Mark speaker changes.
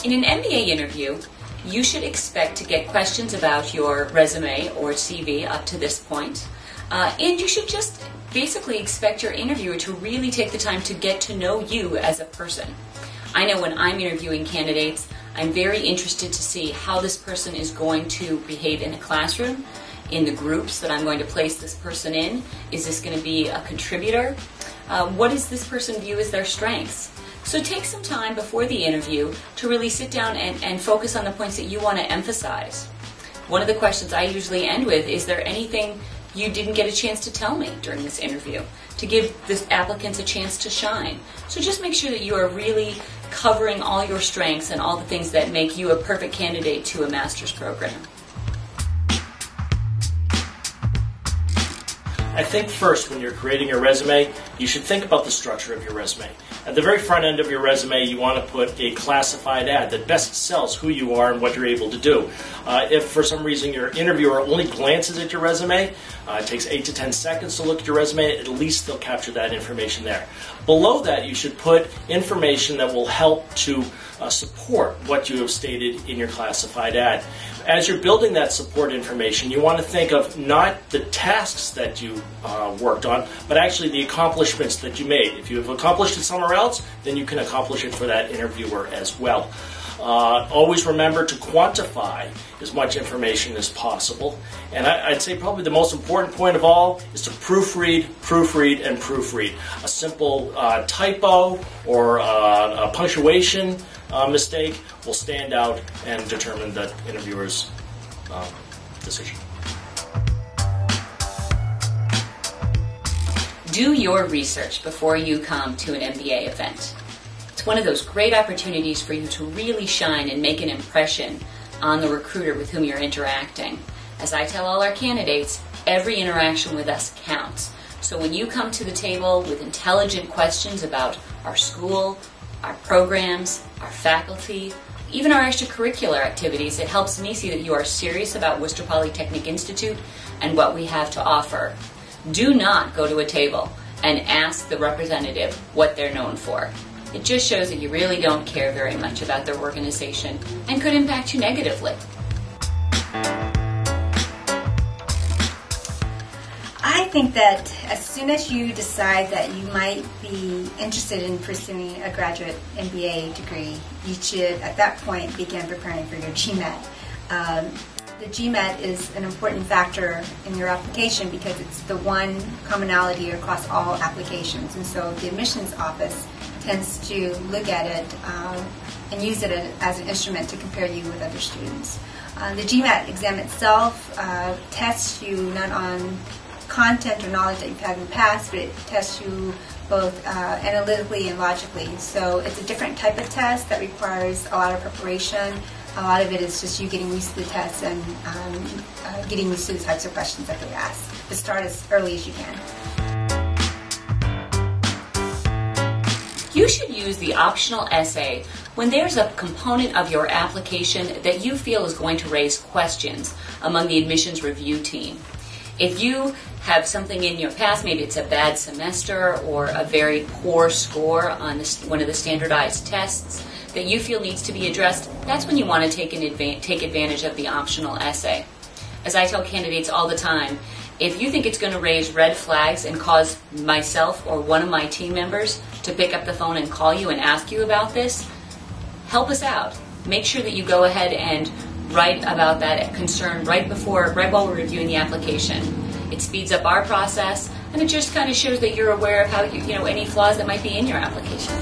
Speaker 1: In an MBA interview, you should expect to get questions about your resume or CV up to this point. And you should just basically expect your interviewer to really take the time to get to know you as a person. I know when I'm interviewing candidates, I'm very interested to see how this person is going to behave in a classroom, in the groups that I'm going to place this person in. Is this going to be a contributor? What does this person view as their strengths? So take some time before the interview to really sit down and focus on the points that you want to emphasize. One of the questions I usually end with, is there anything you didn't get a chance to tell me during this interview, to give the applicants a chance to shine? So just make sure that you are really covering all your strengths and all the things that make you a perfect candidate to a master's program.
Speaker 2: I think first, when you're creating your resume, you should think about the structure of your resume. At the very front end of your resume, you want to put a classified ad that best sells who you are and what you're able to do. If for some reason your interviewer only glances at your resume, it takes 8 to 10 seconds to look at your resume, at least they'll capture that information there. Below that, you should put information that will help to support what you have stated in your classified ad. As you're building that support information, you want to think of not the tasks that you worked on, but actually the accomplishments that you made. If you have accomplished it somewhere else, then you can accomplish it for that interviewer as well. Always remember to quantify as much information as possible. And I'd say probably the most important point of all is to proofread, proofread, and proofread. A simple typo or a punctuation mistake will stand out and determine the interviewer's decision.
Speaker 1: Do your research before you come to an MBA event. It's one of those great opportunities for you to really shine and make an impression on the recruiter with whom you're interacting. As I tell all our candidates, every interaction with us counts. So when you come to the table with intelligent questions about our school, our programs, our faculty, even our extracurricular activities, it helps me see that you are serious about Worcester Polytechnic Institute and what we have to offer. Do not go to a table and ask the representative what they're known for. It just shows that you really don't care very much about their organization and could impact you negatively.
Speaker 3: I think that as soon as you decide that you might be interested in pursuing a graduate MBA degree, you should at that point begin preparing for your GMAT. The GMAT is an important factor in your application because it's the one commonality across all applications, and so the admissions office tends to look at it and use it as an instrument to compare you with other students. The GMAT exam itself tests you not on content or knowledge that you've had in the past, but it tests you both analytically and logically. So it's a different type of test that requires a lot of preparation. A lot of it is just you getting used to the test and getting used to the types of questions that they ask. But start as early as you can.
Speaker 1: You should use the optional essay when there's a component of your application that you feel is going to raise questions among the admissions review team. If you have something in your past, maybe it's a bad semester or a very poor score on one of the standardized tests that you feel needs to be addressed, that's when you want to take advantage of the optional essay. As I tell candidates all the time, if you think it's going to raise red flags and cause myself or one of my team members to pick up the phone and call you and ask you about this, help us out. Make sure that you go ahead and write about that concern right while we're reviewing the application. It speeds up our process, and it just kind of shows that you're aware of how any flaws that might be in your application.